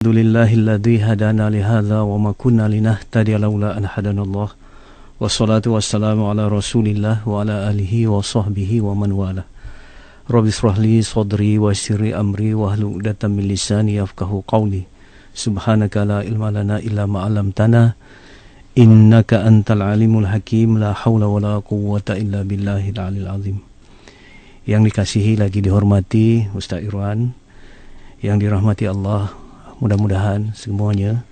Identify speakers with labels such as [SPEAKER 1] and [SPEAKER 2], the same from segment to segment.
[SPEAKER 1] Alhamdulillahilladzi hadana lihadza wa ma kunna linahtadiya laula an hadanallah. Wassalatu wassalamu ala Rasulillah wa ala alihi wa sahbihi wa man wala. Rabbi shrah li sadri wa yassir amri wahlul 'uqdatam min lisani yafqahu qawli. Subhanaka la ilma lana illa ma 'allamtana innaka antal alimul hakim. La haula wala quwwata illa billahil aliyil azim. Yang dikasihi lagi dihormati Ustaz Irwan, yang dirahmati Allah, mudah-mudahan semuanya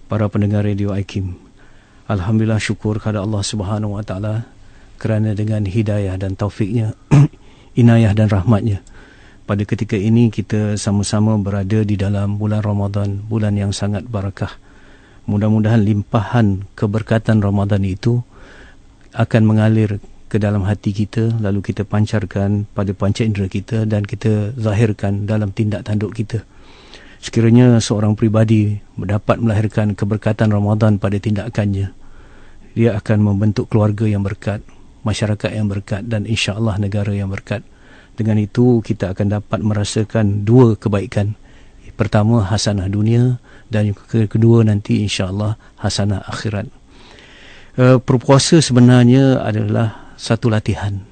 [SPEAKER 1] para pendengar Radio IKIM, alhamdulillah syukur kepada Allah Subhanahu wa taala kerana dengan hidayah dan taufiknya, inayah dan rahmatnya, pada ketika ini kita sama-sama berada di dalam bulan Ramadan, bulan yang sangat barakah. Mudah-mudahan limpahan keberkatan Ramadan itu akan mengalir ke dalam hati kita, lalu kita pancarkan pada panca indera kita dan kita zahirkan dalam tindak tanduk kita. Sekiranya seorang pribadi dapat melahirkan keberkatan Ramadan pada tindakannya, dia akan membentuk keluarga yang berkat, masyarakat yang berkat, dan insya-Allah negara yang berkat. Dengan itu kita akan dapat merasakan dua kebaikan. Pertama, hasanah dunia, dan kedua nanti insya-Allah hasanah akhirat. Berpuasa sebenarnya adalah satu latihan.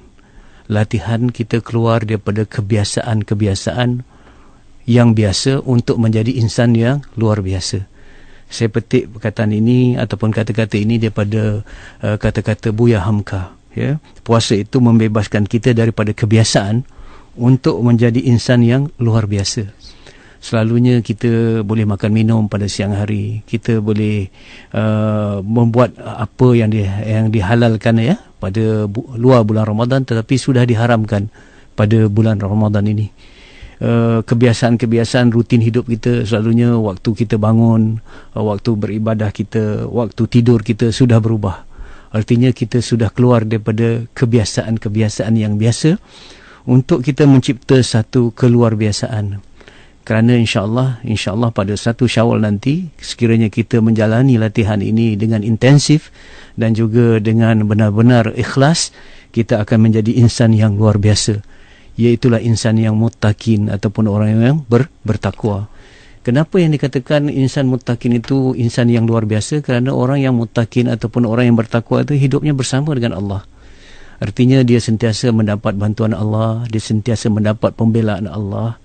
[SPEAKER 1] Latihan kita keluar daripada kebiasaan-kebiasaan yang biasa untuk menjadi insan yang luar biasa. Saya petik perkataan ini ataupun kata-kata ini daripada kata-kata Buya Hamka. Ya. Puasa itu membebaskan kita daripada kebiasaan untuk menjadi insan yang luar biasa. Selalunya kita boleh makan minum pada siang hari, kita boleh membuat apa yang dihalalkan ya pada luar bulan Ramadan, tetapi sudah diharamkan pada bulan Ramadan ini. Kebiasaan-kebiasaan rutin hidup kita, selalunya waktu kita bangun, waktu beribadah kita, waktu tidur kita sudah berubah. Artinya kita sudah keluar daripada kebiasaan-kebiasaan yang biasa untuk kita mencipta satu keluarbiasaan. Kerana insya-Allah pada 1 Syawal nanti, sekiranya kita menjalani latihan ini dengan intensif dan juga dengan benar-benar ikhlas, kita akan menjadi insan yang luar biasa. Iaitulah insan yang muttaqin ataupun orang yang bertakwa. Kenapa yang dikatakan insan muttaqin itu insan yang luar biasa? Kerana orang yang muttaqin ataupun orang yang bertakwa itu hidupnya bersama dengan Allah. Artinya dia sentiasa mendapat bantuan Allah, dia sentiasa mendapat pembelaan Allah.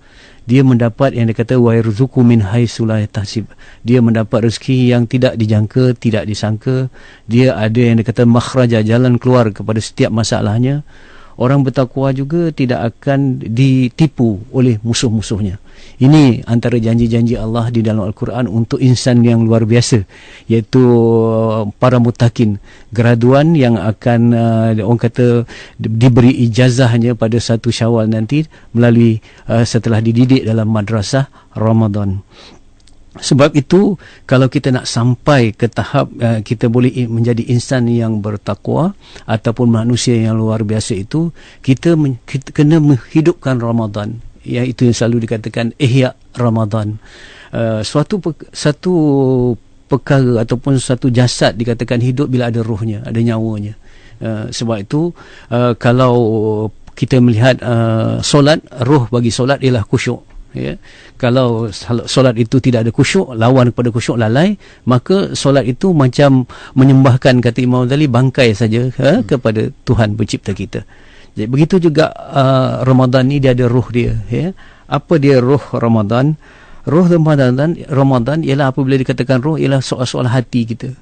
[SPEAKER 1] Dia mendapat yang dikata wa yarzuqu min haitsu la yahtasib. Dia mendapat rezeki yang tidak dijangka, tidak disangka. Dia ada yang dikata makhraja, jalan keluar kepada setiap masalahnya. Orang bertakwa juga tidak akan ditipu oleh musuh-musuhnya. Ini antara janji-janji Allah di dalam Al-Quran untuk insan yang luar biasa, iaitu para muttaqin, graduan yang akan orang kata diberi ijazahnya pada 1 Syawal nanti melalui setelah dididik dalam madrasah Ramadan. Sebab itu, kalau kita nak sampai ke tahap kita boleh menjadi insan yang bertakwa ataupun manusia yang luar biasa itu, kita kena menghidupkan Ramadan. Iaitu yang selalu dikatakan ihya Ramadan. Satu perkara ataupun satu jasad dikatakan hidup bila ada rohnya, ada nyawanya. Sebab itu, kalau kita melihat solat, roh bagi solat ialah khusyuk. Ya. Kalau solat itu tidak ada khusyuk, lawan kepada khusyuk lalai, maka solat itu macam menyembahkan, kata Imam Ghazali, bangkai saja kepada Tuhan pencipta kita. Jadi begitu juga Ramadan ni dia ada roh dia. Ya. Apa dia roh Ramadan? Roh Ramadan ialah apabila dikatakan roh ialah soal-soal hati kita.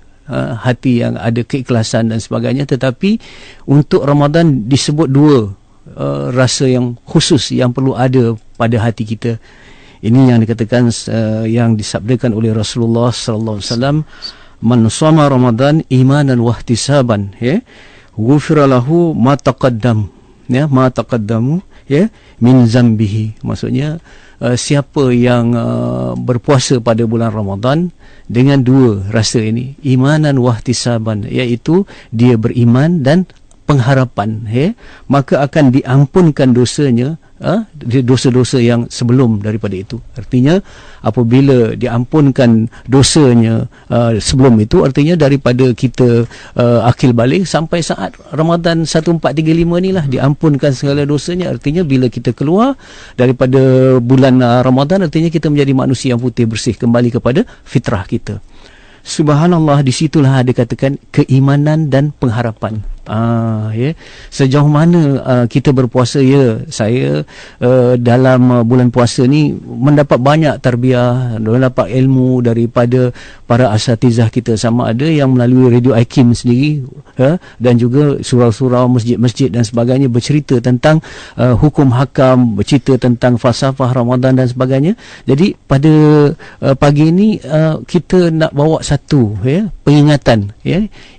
[SPEAKER 1] Hati yang ada keikhlasan dan sebagainya. Tetapi untuk Ramadan disebut dua rasa yang khusus yang perlu ada pada hati kita. Ini yang dikatakan yang disabdakan oleh Rasulullah sallallahu alaihi wasallam, man shoma Ramadan imanan wa ihtisaban, ya, ghufira lahu ma taqaddam, ya, ma taqaddamu, ya, min zambihi. Maksudnya siapa yang berpuasa pada bulan Ramadan dengan dua rasa ini, imanan wa ihtisaban, iaitu dia beriman dan pengharapan, maka akan diampunkan dosanya, dosa-dosa yang sebelum daripada itu. Artinya apabila diampunkan dosanya sebelum itu, artinya daripada kita akil balik sampai saat Ramadan 1435 ni lah diampunkan segala dosanya. Artinya bila kita keluar daripada bulan Ramadan, artinya kita menjadi manusia yang putih bersih, kembali kepada fitrah kita. Subhanallah, di situlah ada katakan keimanan dan pengharapan. Sejauh mana kita berpuasa, saya dalam bulan puasa ni mendapat banyak tarbiyah, mendapat ilmu daripada para asatizah kita, sama ada yang melalui Radio Aikim sendiri, dan juga surau-surau, masjid-masjid dan sebagainya, bercerita tentang hukum hakam, bercerita tentang falsafah Ramadan dan sebagainya. Jadi pada pagi ini kita nak bawa satu peringatan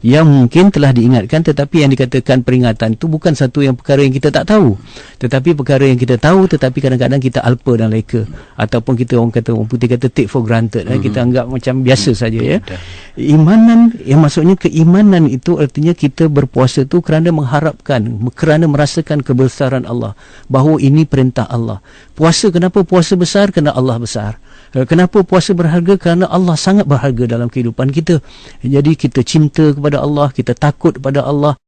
[SPEAKER 1] yang mungkin telah diingatkan, tetapi yang dikatakan peringatan itu bukan satu yang perkara yang kita tak tahu, tetapi perkara yang kita tahu, tetapi kadang-kadang kita alpa dan leka, ataupun kita orang putih kata take for granted, kita anggap macam biasa saja. Imanan, yang maksudnya keimanan itu artinya kita berpuasa tu kerana mengharapkan, kerana merasakan kebesaran Allah, bahawa ini perintah Allah. Puasa, kenapa puasa besar? Kerana Allah besar. Kenapa puasa berharga? Kerana Allah sangat berharga dalam kehidupan kita. Jadi kita cinta kepada Allah, kita takut kepada Allah.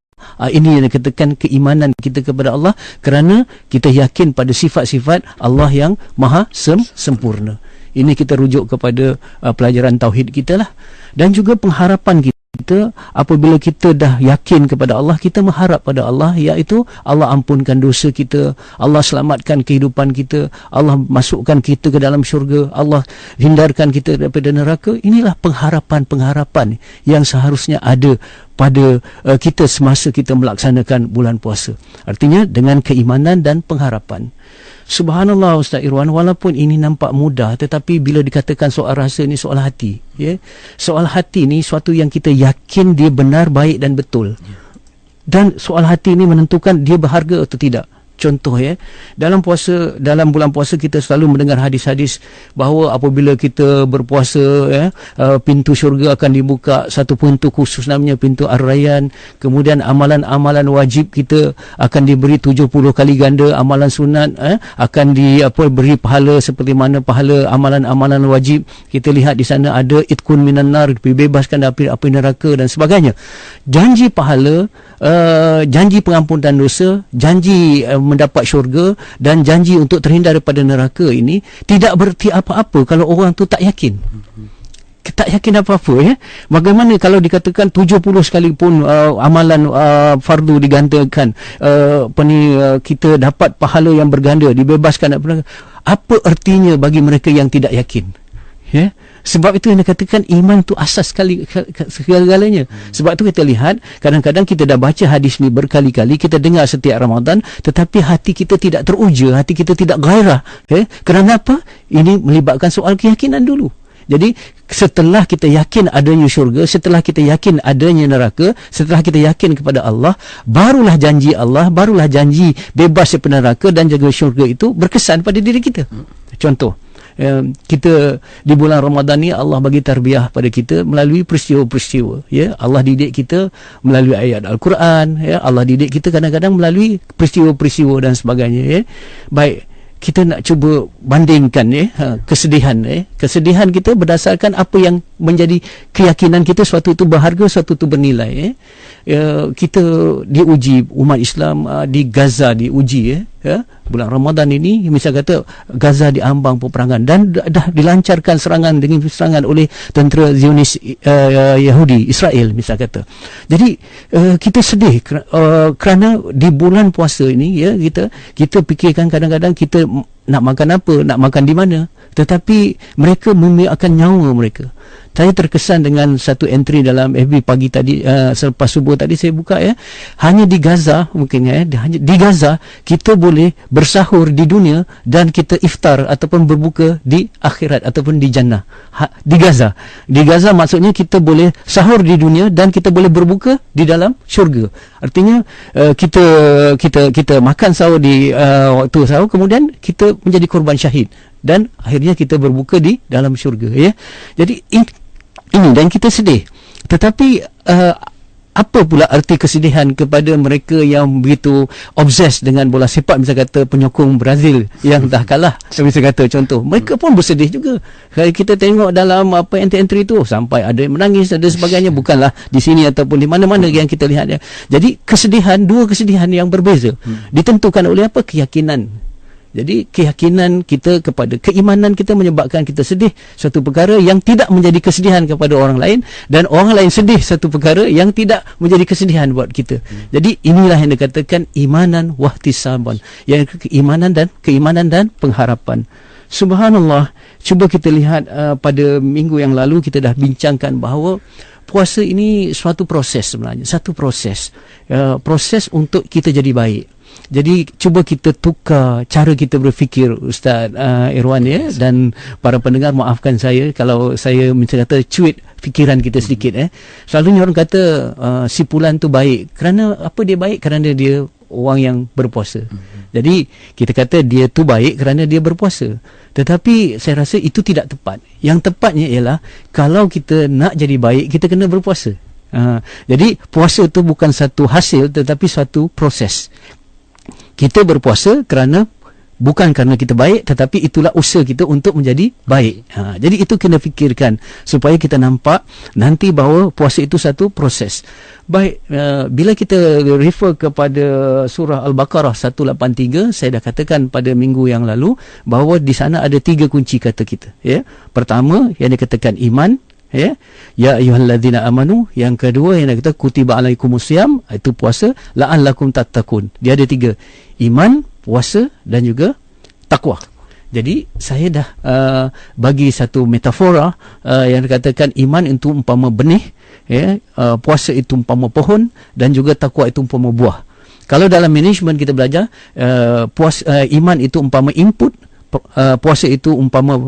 [SPEAKER 1] Ini yang dikatakan keimanan kita kepada Allah, kerana kita yakin pada sifat-sifat Allah yang maha sempurna. Ini kita rujuk kepada pelajaran tauhid kita lah. Dan juga pengharapan kita, apabila kita dah yakin kepada Allah, kita mengharap pada Allah, iaitu Allah ampunkan dosa kita, Allah selamatkan kehidupan kita, Allah masukkan kita ke dalam syurga, Allah hindarkan kita daripada neraka. Inilah pengharapan-pengharapan yang seharusnya ada pada kita semasa kita melaksanakan bulan puasa. Artinya dengan keimanan dan pengharapan. Subhanallah Ustaz Irwan, walaupun ini nampak mudah, tetapi bila dikatakan soal rasa ni soal hati, soal hati ni suatu yang kita yakin dia benar, baik dan betul, dan soal hati ni menentukan dia berharga atau tidak. Contoh, dalam bulan puasa kita selalu mendengar hadis-hadis bahawa apabila kita berpuasa, pintu syurga akan dibuka, satu pintu khusus namanya pintu Ar-Rayyan. Kemudian amalan-amalan wajib kita akan diberi 70 kali ganda, amalan sunat akan diberi pahala seperti mana pahala amalan-amalan wajib. Kita lihat di sana ada itkun minan nar, dibebaskan dari api neraka dan sebagainya. Janji pahala, janji pengampunan dosa, janji mendapat syurga, dan janji untuk terhindar daripada neraka ini tidak berarti apa-apa kalau orang tu tak yakin. Tak yakin apa-apa. Bagaimana kalau dikatakan 70 sekalipun amalan fardu digandakan, kita dapat pahala yang berganda, dibebaskan daripada, apa artinya bagi mereka yang tidak yakin? Sebab itu yang dikatakan iman tu asas sekali segala-galanya. Sebab tu kita lihat kadang-kadang kita dah baca hadis ni berkali-kali, kita dengar setiap Ramadan, tetapi hati kita tidak teruja, hati kita tidak gairah. Kerana apa? Ini melibatkan soal keyakinan dulu. Jadi setelah kita yakin adanya syurga, setelah kita yakin adanya neraka, setelah kita yakin kepada Allah, barulah janji Allah, barulah janji bebas daripada neraka dan jaga syurga itu berkesan pada diri kita. Contoh, kita di bulan Ramadan ni Allah bagi tarbiyah pada kita melalui peristiwa-peristiwa. Allah didik kita melalui ayat Al-Quran, Allah didik kita kadang-kadang melalui peristiwa-peristiwa dan sebagainya. Baik, kita nak cuba bandingkan kesedihan kita berdasarkan apa yang menjadi keyakinan kita, suatu itu berharga, suatu itu bernilai. Kita diuji, umat Islam di Gaza diuji, bulan Ramadan ini, misal kata Gaza diambang peperangan dan dah dilancarkan serangan dengan serangan oleh tentera Zionis Yahudi Israel, misal kata. Jadi kita sedih kerana di bulan puasa ini, kita fikirkan kadang-kadang kita nak makan apa, nak makan di mana, tetapi mereka membiarkan nyawa mereka. Saya terkesan dengan satu entry dalam FB pagi tadi, selepas subuh tadi saya buka, hanya di Gaza mungkin, hanya di Gaza kita boleh bersahur di dunia dan kita iftar ataupun berbuka di akhirat ataupun di jannah. Di Gaza maksudnya kita boleh sahur di dunia dan kita boleh berbuka di dalam syurga. Artinya kita makan sahur di waktu sahur, kemudian kita menjadi korban syahid dan akhirnya kita berbuka di dalam syurga. Jadi ini dan kita sedih, tetapi apa pula arti kesedihan kepada mereka yang begitu obses dengan bola sepak, misalnya kata penyokong Brazil yang dah kalah, misalnya kata contoh, mereka pun bersedih juga. Kalau kita tengok dalam apa entry-entry tu, sampai ada yang menangis, ada sebagainya, bukanlah di sini ataupun di mana-mana yang kita lihat ya. Jadi kesedihan, dua kesedihan yang berbeza, ditentukan oleh apa? Keyakinan. Jadi keyakinan kita kepada keimanan kita menyebabkan kita sedih satu perkara yang tidak menjadi kesedihan kepada orang lain, dan orang lain sedih satu perkara yang tidak menjadi kesedihan buat kita. Jadi inilah yang dikatakan imanan wahtisaban, yang keimanan dan pengharapan. Subhanallah, cuba kita lihat pada minggu yang lalu kita dah bincangkan bahawa puasa ini suatu proses sebenarnya, satu proses untuk kita jadi baik. Jadi cuba kita tukar cara kita berfikir, Ustaz Irwan ya, dan para pendengar, maafkan saya kalau saya misalnya kata cuit fikiran kita sedikit. Selalunya orang kata si fulan tu baik. Kerana apa dia baik? Kerana dia orang yang berpuasa. Jadi kita kata dia tu baik kerana dia berpuasa. Tetapi saya rasa itu tidak tepat. Yang tepatnya ialah kalau kita nak jadi baik, kita kena berpuasa. Jadi puasa tu bukan satu hasil tetapi satu proses. Kita berpuasa bukan kerana kita baik, tetapi itulah usaha kita untuk menjadi baik. Jadi itu kena fikirkan supaya kita nampak nanti bahawa puasa itu satu proses. Baik, bila kita refer kepada surah Al-Baqarah 183, saya dah katakan pada minggu yang lalu bahawa di sana ada 3 kunci kata kita. Ya, pertama yang dikatakan iman. Ya ayyuhalladzina amanu. Yang kedua yang kita kutiba alaikumusiyam, itu puasa, la'allakum tattaqun. Dia ada 3, iman, puasa dan juga takwa. Jadi saya dah bagi satu metafora yang dikatakan iman itu umpama benih, puasa itu umpama pohon, dan juga takwa itu umpama buah. Kalau dalam management kita belajar, iman itu umpama input, puasa itu umpama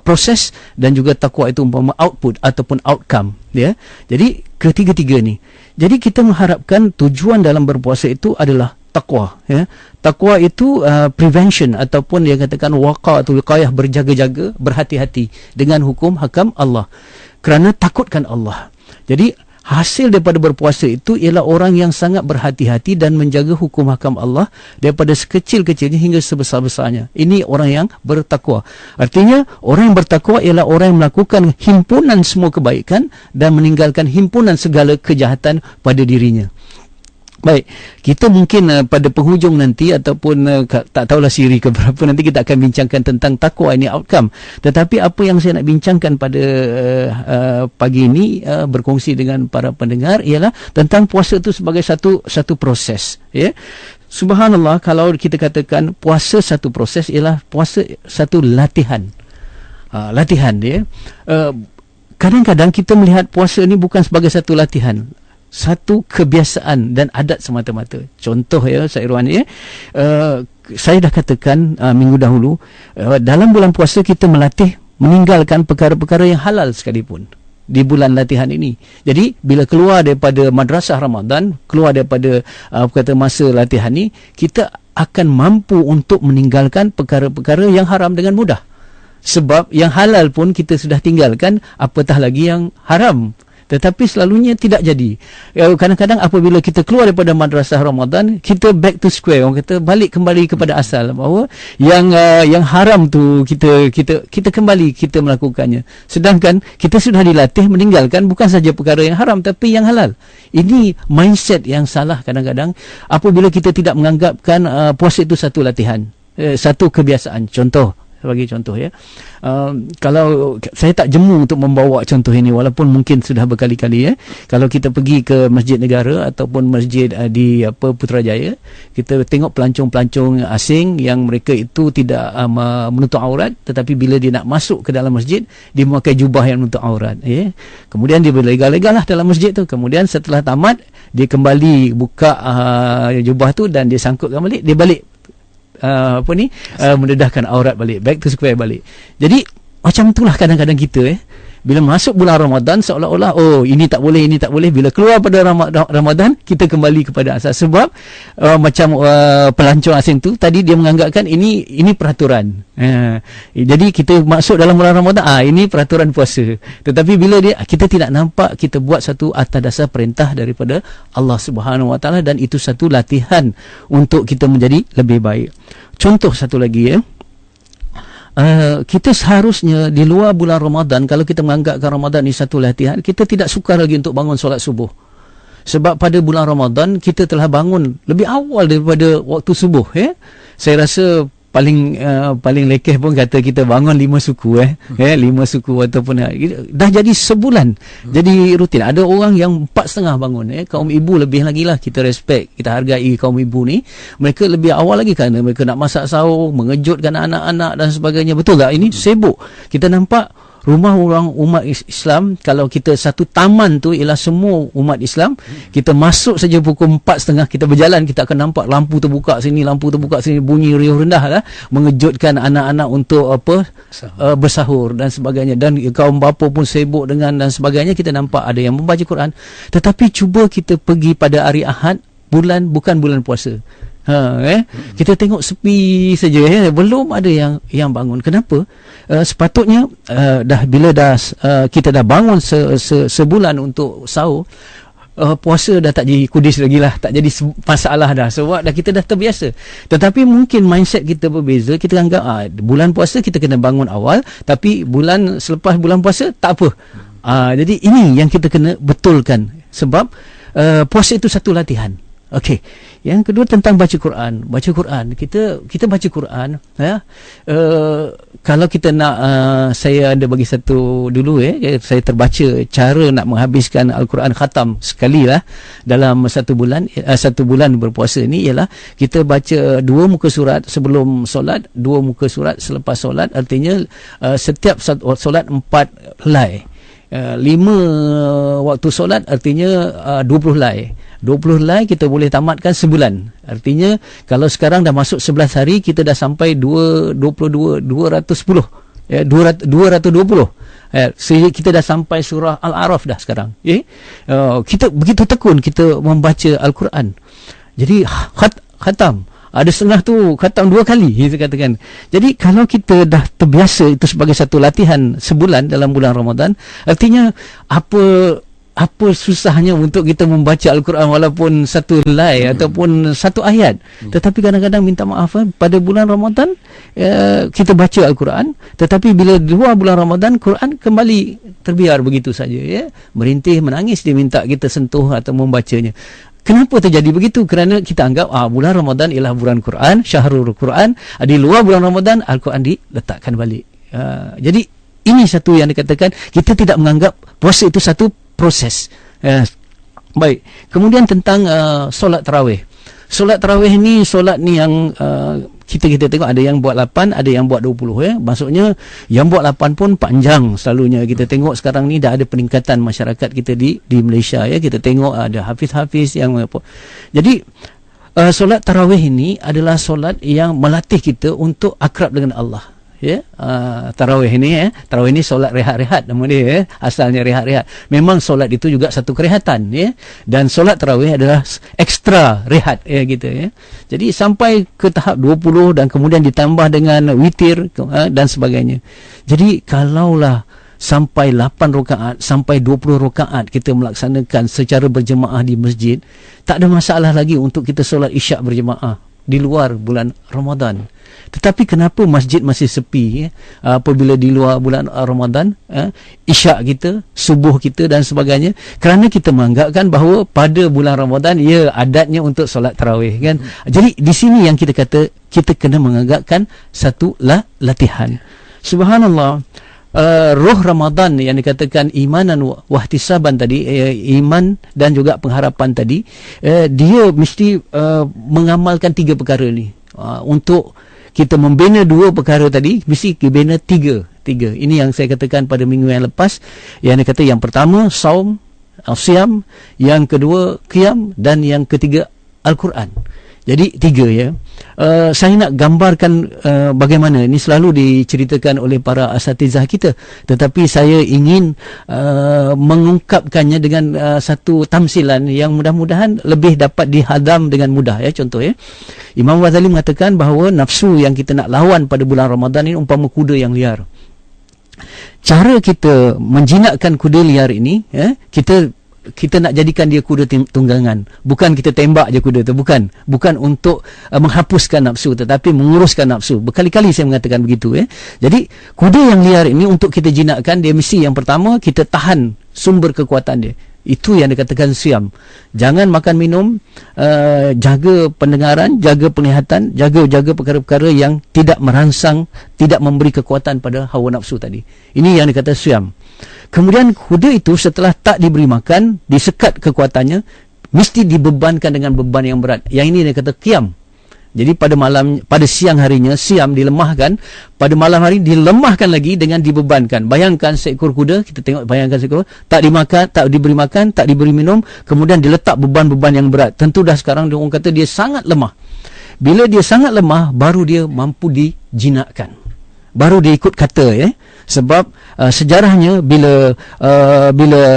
[SPEAKER 1] proses, dan juga takwa itu umpama output ataupun outcome, ya. Jadi ketiga-tiga ni. Jadi kita mengharapkan tujuan dalam berpuasa itu adalah takwa, ya. Takwa itu prevention ataupun yang katakan waqa atau wiqayah, berjaga-jaga, berhati-hati dengan hukum hakam Allah. Kerana takutkan Allah. Jadi hasil daripada berpuasa itu ialah orang yang sangat berhati-hati dan menjaga hukum hakam Allah daripada sekecil-kecilnya hingga sebesar-besarnya. Ini orang yang bertakwa. Artinya orang yang bertakwa ialah orang yang melakukan himpunan semua kebaikan dan meninggalkan himpunan segala kejahatan pada dirinya. Baik, kita mungkin pada penghujung nanti ataupun tak tahulah siri ke berapa nanti kita akan bincangkan tentang takwa ini outcome. Tetapi apa yang saya nak bincangkan pada pagi ini berkongsi dengan para pendengar ialah tentang puasa itu sebagai satu proses, ya. Subhanallah, kalau kita katakan puasa satu proses ialah puasa satu latihan. Latihan, ya. Kadang-kadang kita melihat puasa ini bukan sebagai satu latihan, satu kebiasaan dan adat semata-mata. Contoh ya, Syed Irwan, ya, saya dah katakan minggu dahulu, dalam bulan puasa kita melatih meninggalkan perkara-perkara yang halal sekalipun di bulan latihan ini. Jadi bila keluar daripada madrasah Ramadan, keluar daripada masa latihan ini, kita akan mampu untuk meninggalkan perkara-perkara yang haram dengan mudah. Sebab yang halal pun kita sudah tinggalkan, apatah lagi yang haram. Tetapi selalunya tidak jadi. Kadang-kadang apabila kita keluar daripada madrasah Ramadan, kita back to square, orang kata balik kembali kepada asal, bahawa yang haram tu kita kembali kita melakukannya. Sedangkan kita sudah dilatih meninggalkan bukan saja perkara yang haram tapi yang halal. Ini mindset yang salah kadang-kadang apabila kita tidak menganggapkan puasa itu satu latihan, satu kebiasaan. Sebagai contoh, ya, kalau saya tak jemu untuk membawa contoh ini walaupun mungkin sudah berkali-kali, ya. Kalau kita pergi ke Masjid Negara ataupun masjid di Putrajaya, kita tengok pelancong-pelancong asing yang mereka itu tidak menutup aurat, tetapi bila dia nak masuk ke dalam masjid, dia memakai jubah yang menutup aurat, ya. Kemudian dia berlegar-legar lah dalam masjid tu. Kemudian setelah tamat, dia kembali buka jubah tu dan dia sangkutkan balik, dia balik mendedahkan aurat balik, back to square balik. Jadi macam itulah kadang-kadang kita, Bila masuk bulan Ramadan seolah-olah ini tak boleh, ini tak boleh. Bila keluar pada Ramadan kita kembali kepada asas. Sebab macam pelancong asing tu tadi dia menganggapkan ini peraturan. Jadi kita masuk dalam bulan Ramadan, ini peraturan puasa. Tetapi bila kita tidak nampak, kita buat satu atas dasar perintah daripada Allah Subhanahu Wa Taala, dan itu satu latihan untuk kita menjadi lebih baik. Contoh satu lagi kita seharusnya di luar bulan Ramadan, kalau kita menganggapkan Ramadan ini satu latihan, kita tidak suka lagi untuk bangun solat subuh. Sebab pada bulan Ramadan kita telah bangun lebih awal daripada waktu subuh. Saya rasa paling lekeh pun kata kita bangun 5 suku 5 suku ataupun dah jadi sebulan, jadi rutin. Ada orang yang 4.30 bangun. Kaum ibu lebih lagi lah, kita respect, kita hargai kaum ibu ni. Mereka lebih awal lagi kerana mereka nak masak sahur, mengejutkan anak-anak dan sebagainya. Betul tak? Ini sibuk. Kita nampak rumah orang umat Islam, kalau kita satu taman tu ialah semua umat Islam, kita masuk saja pukul 4.30, kita berjalan, kita akan nampak lampu terbuka sini, bunyi riuh rendah lah, mengejutkan anak-anak untuk bersahur dan sebagainya. Dan kaum bapa pun sibuk dengan dan sebagainya. Kita nampak ada yang membaca Quran. Tetapi cuba kita pergi pada hari Ahad, bukan bulan puasa. Kita tengok sepi saja, belum ada yang bangun. Kenapa? Sepatutnya kita dah bangun sebulan untuk sahur, puasa dah tak jadi kudis lagi lah, tak jadi masalah dah, sebab kita dah terbiasa. Tetapi mungkin mindset kita berbeza. Kita anggap bulan puasa kita kena bangun awal, tapi selepas bulan puasa tak apa. Jadi ini yang kita kena betulkan, sebab puasa itu satu latihan. Okey. Yang kedua tentang baca Quran. Kita baca Quran, kalau kita nak, saya ada bagi satu dulu, saya terbaca cara nak menghabiskan Al-Quran khatam sekali lah dalam satu bulan berpuasa ni, ialah kita baca 2 muka surat sebelum solat, 2 muka surat selepas solat. Artinya setiap solat 4 helai. 5 waktu solat, artinya 20 helai. 20 helai kita boleh tamatkan sebulan. Artinya kalau sekarang dah masuk 11 hari, kita dah sampai 220. Kita dah sampai surah Al-A'raf dah sekarang. Kita begitu tekun kita membaca Al-Quran. Jadi khatam. Ada setengah tu khatam 2 kali, kita katakan. Jadi kalau kita dah terbiasa itu sebagai satu latihan sebulan dalam bulan Ramadan, artinya apa susahnya untuk kita membaca Al-Quran walaupun satu helai ataupun satu ayat. Tetapi kadang-kadang minta maaf, pada bulan Ramadan kita baca Al-Quran, tetapi bila luar bulan Ramadan, Quran kembali terbiar begitu saja, merintih, menangis, dia minta kita sentuh atau membacanya. Kenapa terjadi begitu? Kerana kita anggap bulan Ramadan ialah bulan Quran, syahrul Quran. Di luar bulan Ramadan, Al-Quran diletakkan balik. Jadi ini satu yang dikatakan, kita tidak menganggap puasa itu satu proses. Baik. Kemudian tentang solat tarawih. Solat tarawih ni, solat ni yang kita tengok ada yang buat 8, ada yang buat 20. Maksudnya yang buat 8 pun panjang selalunya. Kita tengok sekarang ni dah ada peningkatan masyarakat kita di Malaysia. Kita tengok ada hafiz-hafiz yang apa. Jadi solat tarawih ini adalah solat yang melatih kita untuk akrab dengan Allah. Tarawih ni solat rehat-rehat nama dia, asalnya rehat-rehat. Memang solat itu juga satu kerehatan, dan solat tarawih adalah ekstra rehat, Jadi sampai ke tahap 20 dan kemudian ditambah dengan witir dan sebagainya. Jadi kalaulah sampai 8 rakaat sampai 20 rakaat kita melaksanakan secara berjemaah di masjid, tak ada masalah lagi untuk kita solat isyak berjemaah di luar bulan Ramadan. Tetapi kenapa masjid masih sepi apabila di luar bulan Ramadan, isyak kita, subuh kita dan sebagainya? Kerana kita menganggapkan bahawa pada bulan Ramadan adatnya untuk solat tarawih, kan? Jadi di sini yang kita kata, kita kena menganggapkan satu latihan. Subhanallah, roh Ramadan yang dikatakan imanan wahtisaban tadi, iman dan juga pengharapan tadi, dia mesti mengamalkan 3 perkara ni. Untuk kita membina 2 perkara tadi, mesti dibina 3. Ini yang saya katakan pada minggu yang lepas, yang dia kata yang pertama siam, yang kedua qiyam, dan yang ketiga Al-Quran. Jadi 3 ya. Saya nak gambarkan bagaimana ini selalu diceritakan oleh para asatizah kita, tetapi saya ingin mengungkapkannya dengan satu tamsilan yang mudah-mudahan lebih dapat dihadam dengan mudah ya. Contoh ya, Imam Ghazali mengatakan bahawa nafsu yang kita nak lawan pada bulan Ramadan ini umpama kuda yang liar. Cara kita menjinakkan kuda liar ini ya, kita nak jadikan dia kuda tunggangan. Bukan kita tembak je kuda tu, bukan untuk menghapuskan nafsu, tetapi menguruskan nafsu. Berkali-kali saya mengatakan begitu ya. Jadi kuda yang liar ini untuk kita jinakkan, dia mesti yang pertama kita tahan sumber kekuatan dia. Itu yang dikatakan siam. Jangan makan minum, jaga pendengaran, jaga penglihatan, jaga perkara-perkara yang tidak merangsang, tidak memberi kekuatan pada hawa nafsu tadi. Ini yang dikatakan siam. Kemudian kuda itu setelah tak diberi makan, disekat kekuatannya, mesti dibebankan dengan beban yang berat. Yang ini dia kata qiyam. Jadi pada siang harinya siam dilemahkan, pada malam hari dilemahkan lagi dengan dibebankan. Bayangkan seekor kuda, kita tengok bayangkan seekor tak dimakan, tak diberi makan, tak diberi minum, kemudian diletak beban-beban yang berat. Tentu dah sekarang orang kata dia sangat lemah. Bila dia sangat lemah, baru dia mampu dijinakkan. Baru dia ikut kata ya. Sebab sejarahnya bila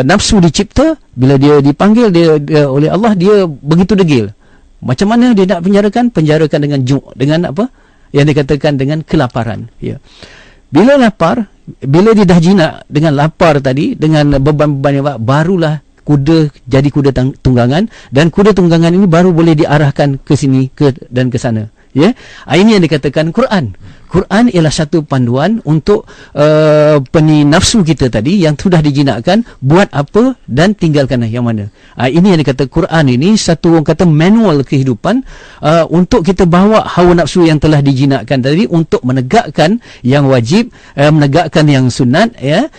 [SPEAKER 1] nafsu dicipta, bila dia dipanggil dia oleh Allah, dia begitu degil. Macam mana dia nak penjarakan dengan dengan apa yang dikatakan dengan kelaparan ya. Bila lapar, bila dia dah jinak dengan lapar tadi, dengan beban-beban yang barulah kuda jadi kuda tunggangan, dan kuda tunggangan ini baru boleh diarahkan ke sini dan ke sana ya. Ini yang dikatakan Quran. Quran ialah satu panduan untuk nafsu kita tadi yang sudah dijinakkan, buat apa dan tinggalkan yang mana. Ini yang dikata Quran ini satu orang kata manual kehidupan untuk kita bawa hawa nafsu yang telah dijinakkan tadi untuk menegakkan yang wajib, menegakkan yang sunat ya,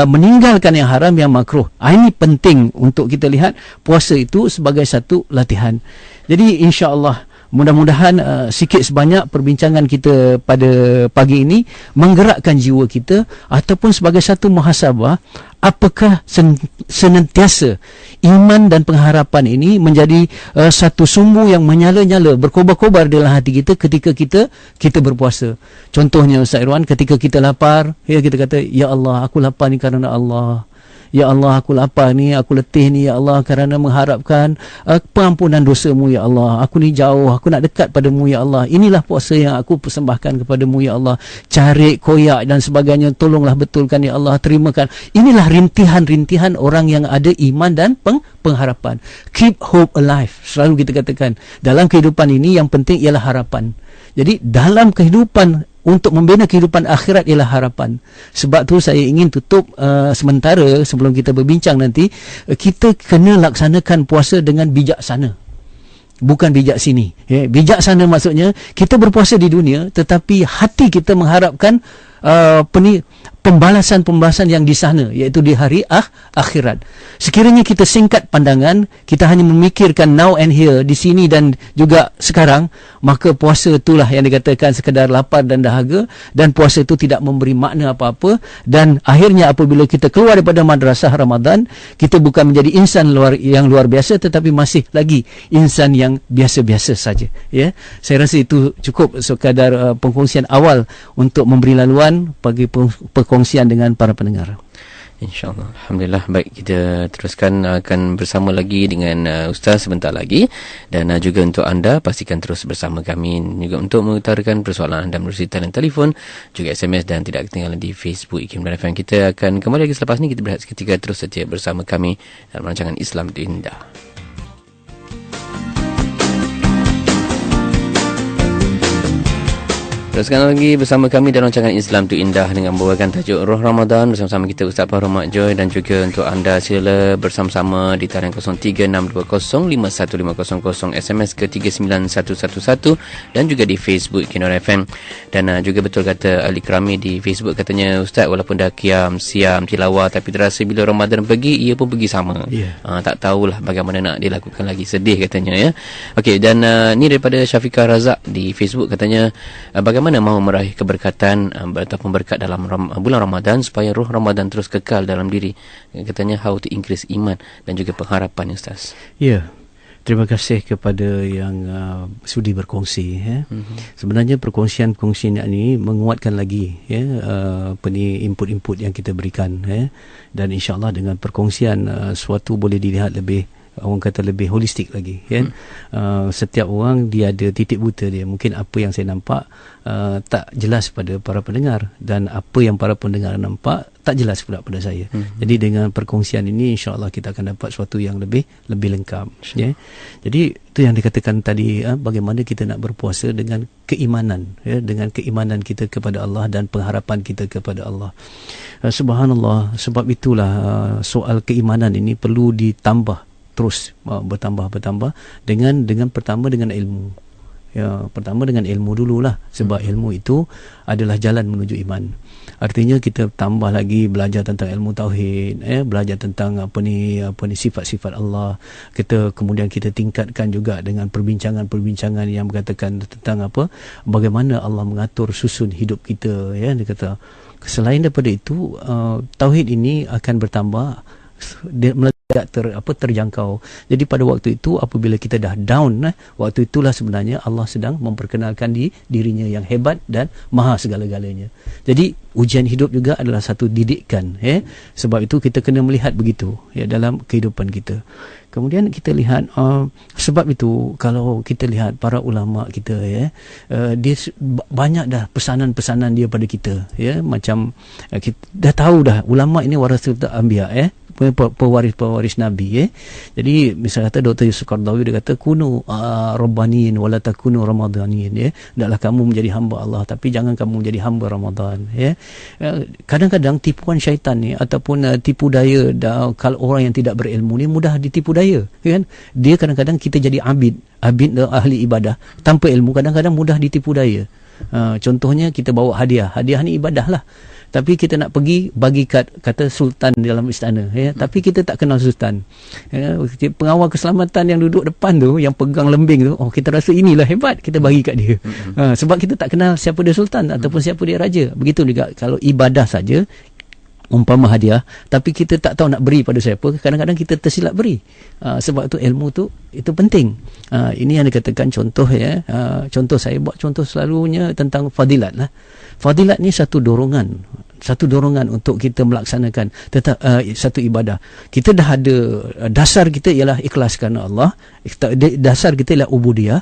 [SPEAKER 1] meninggalkan yang haram, yang makruh. Ini penting untuk kita lihat puasa itu sebagai satu latihan. Jadi insya-Allah mudah-mudahan sikit sebanyak perbincangan kita pada pagi ini menggerakkan jiwa kita, ataupun sebagai satu muhasabah, apakah senantiasa iman dan pengharapan ini menjadi satu sumbu yang menyala-nyala, berkobar-kobar dalam hati kita ketika kita berpuasa. Contohnya Ustaz Irwan, ketika kita lapar ya, kita kata ya Allah, aku lapar ni kerana Allah. Ya Allah, aku lapar ni, aku letih ni ya Allah, kerana mengharapkan pengampunan dosa-Mu ya Allah. Aku ni jauh, aku nak dekat padamu ya Allah. Inilah puasa yang aku persembahkan kepadamu ya Allah. Carik, koyak dan sebagainya, tolonglah betulkan ya Allah, terimakan. Inilah rintihan-rintihan orang yang ada iman dan pengharapan. Keep hope alive, selalu kita katakan. Dalam kehidupan ini yang penting ialah harapan. Jadi dalam kehidupan, untuk membina kehidupan akhirat ialah harapan. Sebab tu saya ingin tutup sementara sebelum kita berbincang nanti, kita kena laksanakan puasa dengan bijaksana. Bukan bijak sini. Ya. Bijaksana maksudnya kita berpuasa di dunia, tetapi hati kita mengharapkan pembalasan-pembalasan yang di sana, iaitu di hari akhirat. Sekiranya kita singkat pandangan, kita hanya memikirkan now and here, di sini dan juga sekarang, maka puasa itulah yang dikatakan sekadar lapar dan dahaga, dan puasa itu tidak memberi makna apa-apa. Dan akhirnya apabila kita keluar daripada madrasah Ramadan, kita bukan menjadi insan yang luar biasa, tetapi masih lagi insan yang biasa-biasa saja. Ya, saya rasa itu cukup sekadar perkongsian awal untuk memberi laluan bagi perkongsian dengan para pendengar.
[SPEAKER 2] InsyaAllah. Alhamdulillah. Baik, kita teruskan, akan bersama lagi dengan Ustaz sebentar lagi. Dan juga untuk anda, pastikan terus bersama kami juga untuk mengutarakan persoalan anda melalui talian telefon, juga SMS, dan tidak ketinggalan di Facebook IKIM dan FM. Kita akan kembali lagi selepas ini. Kita berehat seketika, terus setia bersama kami dalam rancangan Islam itu Indah. Teruskan lagi bersama kami dalam rancangan Islam tu Indah dengan membawakan tajuk Roh Ramadan bersama-sama kita Ustaz Fahru Mak Joy. Dan juga untuk anda, sila bersama-sama di talian 0362051500, SMS ke 39111, dan juga di Facebook Kinar FM. Dan juga betul kata Ali Krami di Facebook, katanya Ustaz, walaupun dah qiyam, siam, tilawah, tapi terasa bila Ramadan pergi, ia pun pergi sama. Tak tahulah bagaimana nak dilakukan lagi, sedih katanya ya. Okey, dan ni daripada Syafiqah Razak di Facebook, katanya bagaimana mahu meraih keberkatan ataupun berkat dalam bulan Ramadan supaya roh Ramadan terus kekal dalam diri. Katanya how to increase iman dan juga pengharapan, Ustaz.
[SPEAKER 1] Ya. Terima kasih kepada yang sudi berkongsi. Sebenarnya perkongsian-perkongsian ini menguatkan lagi input-input yang kita berikan. Dan insyaAllah dengan perkongsian suatu boleh dilihat lebih, orang kata lebih holistik lagi. Setiap orang dia ada titik buta dia. Mungkin apa yang saya nampak tak jelas pada para pendengar, dan apa yang para pendengar nampak tak jelas pula pada saya. Jadi dengan perkongsian ini insya-Allah kita akan dapat sesuatu yang lebih lengkap. Jadi itu yang dikatakan tadi, bagaimana kita nak berpuasa dengan keimanan, dengan keimanan kita kepada Allah dan pengharapan kita kepada Allah. Subhanallah, sebab itulah soal keimanan ini perlu ditambah terus, bertambah dengan pertama dengan ilmu. Pertama dengan ilmu dululah, sebab ilmu itu adalah jalan menuju iman. Artinya kita tambah lagi belajar tentang ilmu tauhid, belajar tentang apa ni sifat-sifat Allah. Kemudian kita tingkatkan juga dengan perbincangan yang berkatakan tentang bagaimana Allah mengatur susun hidup kita. Dia kata selain daripada itu, tauhid ini akan bertambah, terjangkau. Jadi pada waktu itu apabila kita dah down, waktu itulah sebenarnya Allah sedang memperkenalkan dirinya yang hebat dan maha segala-galanya. Jadi ujian hidup juga adalah satu didikan. Sebab itu kita kena melihat begitu dalam kehidupan kita. Kemudian kita lihat, sebab itu kalau kita lihat para ulama kita, dia banyak dah pesanan-pesanan dia pada kita. Macam kita dah tahu dah ulama ini warasatul anbiya, pewaris Nabi. Jadi misalnya kata Dr. Yusuf Qaradawi, dia kata kunu rabbaniyin wala takunu ramadhaniyin. Hendaklah kamu menjadi hamba Allah, tapi jangan kamu menjadi hamba Ramadan. Kadang-kadang tipuan syaitan ni ataupun tipu daya, kalau orang yang tidak berilmu ni mudah ditipu daya, kan? Dia kadang-kadang kita jadi abid ahli ibadah tanpa ilmu, kadang-kadang mudah ditipu daya. Contohnya kita bawa hadiah ni ibadah lah, tapi kita nak pergi bagi kata sultan dalam istana, tapi kita tak kenal sultan. Pengawal keselamatan yang duduk depan tu, yang pegang lembing tu, kita rasa inilah hebat, kita bagi kat dia. Sebab kita tak kenal siapa dia sultan ataupun siapa dia raja. Begitu juga kalau ibadah saja, umpama hadiah, tapi kita tak tahu nak beri pada siapa, kadang-kadang kita tersilap beri. Sebab itu ilmu tu itu penting. Ini yang dikatakan contoh, contoh saya buat contoh selalunya tentang fadilat lah. Fadilat ni satu dorongan untuk kita melaksanakan satu ibadah. Kita dah ada dasar kita ialah ikhlas kerana Allah, dasar kita ialah ubudiyah.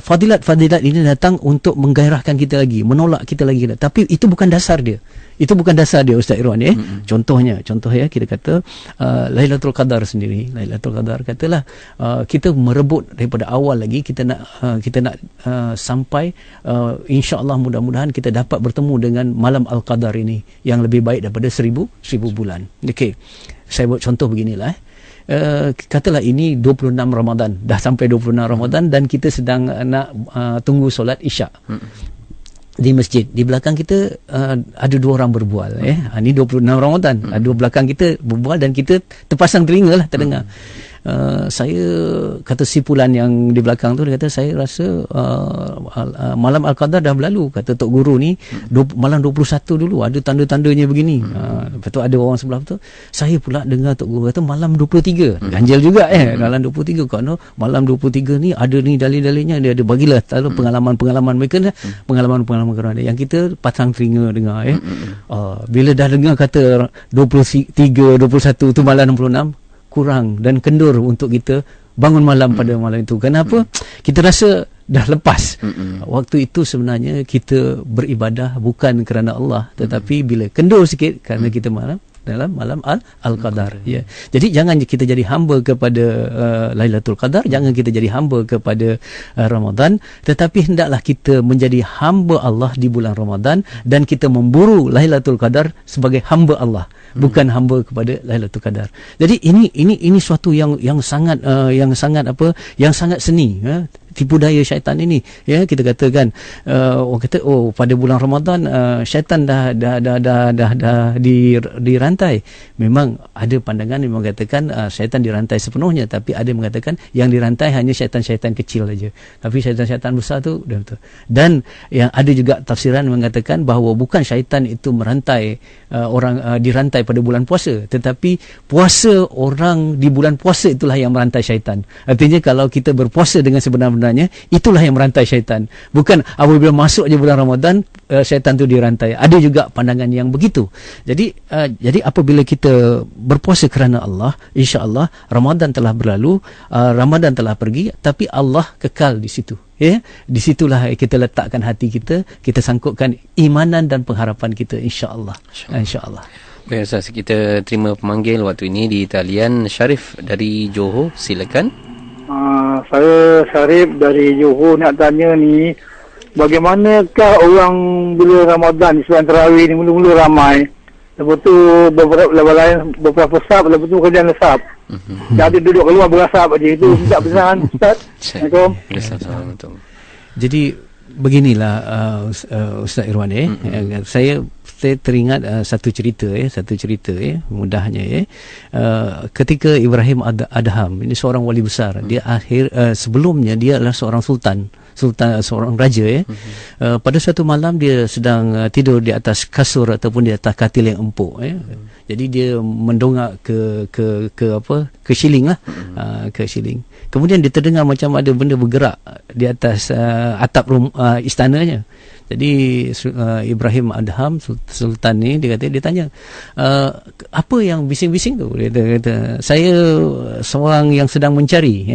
[SPEAKER 1] Fadilat ini datang untuk menggairahkan kita lagi, menolak kita lagi, tapi itu bukan dasar dia. Ustaz Irwan. Contohnya kita kata Lailatul Qadar sendiri. Lailatul Qadar katalah kita merebut daripada awal lagi, kita nak sampai insya-Allah mudah-mudahan kita dapat bertemu dengan malam Al-Qadar ini yang lebih baik daripada 1000 bulan. Okey. Saya buat contoh beginilah. Katalah ini 26 Ramadan, dah sampai 26 Ramadan dan kita sedang nak tunggu solat Isyak. Di masjid, di belakang kita ada dua orang berbual. Ini 26 Ramadan, dua belakang kita berbual dan kita terpasang telinga lah, terdengar. Saya kata sipulan yang di belakang tu, dia kata saya rasa malam Al-Qadar dah berlalu. Kata Tok Guru ni malam 21 dulu ada tanda-tandanya begini. Lepas tu ada orang sebelah tu, saya pula dengar Tok Guru kata malam 23. Ganjil juga malam 23. Kerana malam 23 ni ada ni dalil-dalilnya, dia ada bagilah pengalaman-pengalaman mereka, pengalaman-pengalaman kerana yang kita pasang telinga dengar. Bila dah dengar kata 23, 21 tu malam 66, kurang dan kendur untuk kita bangun malam pada malam itu. Kenapa? Kita rasa dah lepas. Waktu itu sebenarnya kita beribadah bukan kerana Allah, tetapi bila kendur sikit kerana kita dalam malam Al-Qadar. Jadi jangan kita jadi hamba kepada Lailatul Qadar, jangan kita jadi hamba kepada Ramadan, tetapi hendaklah kita menjadi hamba Allah di bulan Ramadan dan kita memburu Lailatul Qadar sebagai hamba Allah, bukan hamba kepada Lailatul Qadar. Jadi ini suatu yang sangat seni. tipu daya syaitan ini. Ya, kita katakan orang kata pada bulan Ramadan syaitan dah dirantai. Memang ada pandangan yang mengatakan syaitan dirantai sepenuhnya, tapi ada yang mengatakan yang dirantai hanya syaitan-syaitan kecil saja. Tapi syaitan-syaitan besar tu dah betul. Dan yang ada juga tafsiran mengatakan bahawa bukan syaitan itu merantai orang dirantai pada bulan puasa, tetapi puasa orang di bulan puasa itulah yang merantai syaitan. Artinya kalau kita berpuasa dengan sebenar-benarnya, itulah yang merantai syaitan. Bukan apabila masuk je bulan Ramadan syaitan tu dirantai. Ada juga pandangan yang begitu. Jadi apabila kita berpuasa kerana Allah, insya-Allah Ramadan telah berlalu, Ramadan telah pergi, tapi Allah kekal di situ. Ya, di situlah kita letakkan hati kita, kita sangkutkan imanan dan pengharapan kita, insya-Allah. Insya-Allah.
[SPEAKER 2] Baik Ustaz, kita terima pemanggil waktu ini di talian. Syarif dari Johor, silakan.
[SPEAKER 3] Saya Syarif dari Johor nak tanya ni, bagaimanakah orang bila Ramadan di sebelum tarawih ni mula-mula ramai, lepas tu beberapa sab, lepas tu kerjaan lesap. Jadi duduk keluar berasap aja. Itu minta pesanan Ustaz.
[SPEAKER 2] Assalamualaikum.
[SPEAKER 1] Jadi beginilah Ustaz Irwan, saya teringat satu cerita mudahnya ketika Ibrahim Adham, ini seorang wali besar, dia sebelumnya dia adalah seorang sultan, seorang raja. Pada suatu malam dia sedang tidur di atas kasur ataupun di atas katil yang empuk. Jadi dia mendongak ke siling lah, ke siling. Kemudian dia terdengar macam ada benda bergerak di atas atap istananya. Jadi Ibrahim Adham, sultan ni, dia tanya, apa yang bising-bising tu? Dia kata, saya seorang yang sedang mencari.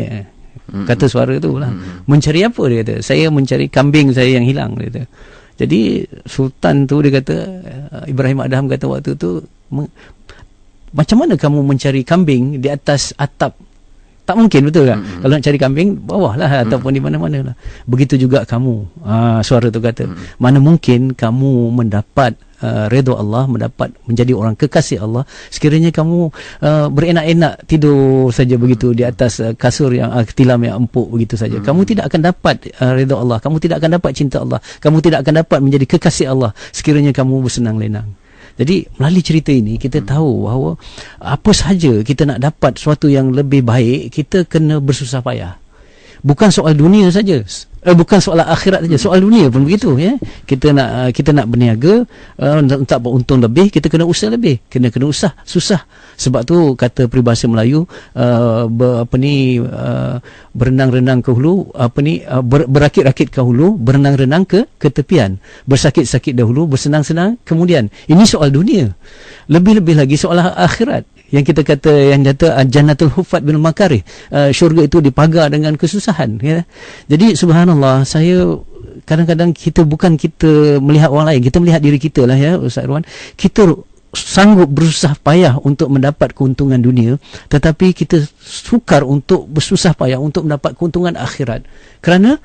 [SPEAKER 1] Kata suara tu lah. Mencari apa? Dia kata, saya mencari kambing saya yang hilang. Dia kata. Jadi sultan tu, dia kata, Ibrahim Adham kata waktu tu, macam mana kamu mencari kambing di atas atap? Tak mungkin, betul tak? Kalau nak cari kambing, bawah lah ataupun di mana-mana lah. Begitu juga kamu. Suara tu kata, mana mungkin kamu mendapat redha Allah, mendapat menjadi orang kekasih Allah, sekiranya kamu berenak-enak tidur saja begitu di atas kasur yang tilam yang empuk begitu saja. Kamu tidak akan dapat redha Allah, kamu tidak akan dapat cinta Allah, kamu tidak akan dapat menjadi kekasih Allah sekiranya kamu bersenang lenang. Jadi melalui cerita ini kita tahu bahawa apa sahaja kita nak dapat sesuatu yang lebih baik, kita kena bersusah payah. Bukan soal dunia saja, bukan soal akhirat saja, soal dunia pun begitu. Kita nak berniaga, untuk beruntung lebih, kita kena usaha lebih, kena usah susah. Sebab tu kata peribahasa Melayu, berenang-renang ke hulu, berakit-rakit ke hulu, berenang-renang ke tepian, bersakit-sakit dahulu, bersenang-senang kemudian. Ini soal dunia. Lebih-lebih lagi soal akhirat. Yang kita kata, yang kata Jannatul Huffat bil Makarih, syurga itu dipagar dengan kesusahan. Jadi subhanallah, saya kadang-kadang kita melihat orang lain, kita melihat diri kita lah Ustaz Irwan. Kita sanggup bersusah payah untuk mendapat keuntungan dunia, tetapi kita sukar untuk bersusah payah untuk mendapat keuntungan akhirat. Kenapa?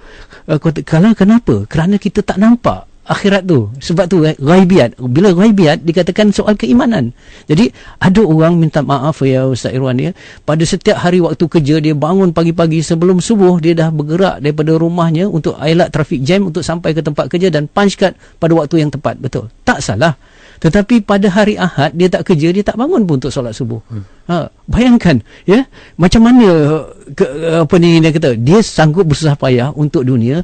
[SPEAKER 1] Kerana kita tak nampak akhirat tu. Sebab tu ghaibiyat. Bila ghaibiyat dikatakan soal keimanan. Jadi ada orang minta maaf Ustaz Irwan, pada setiap hari waktu kerja dia bangun pagi-pagi sebelum subuh, dia dah bergerak daripada rumahnya untuk elak trafik jam untuk sampai ke tempat kerja dan punch card pada waktu yang tepat. Betul, tak salah. Tetapi pada hari Ahad dia tak kerja, dia tak bangun pun untuk solat subuh. Bayangkan macam mana dia kata, dia sanggup bersusah payah untuk dunia,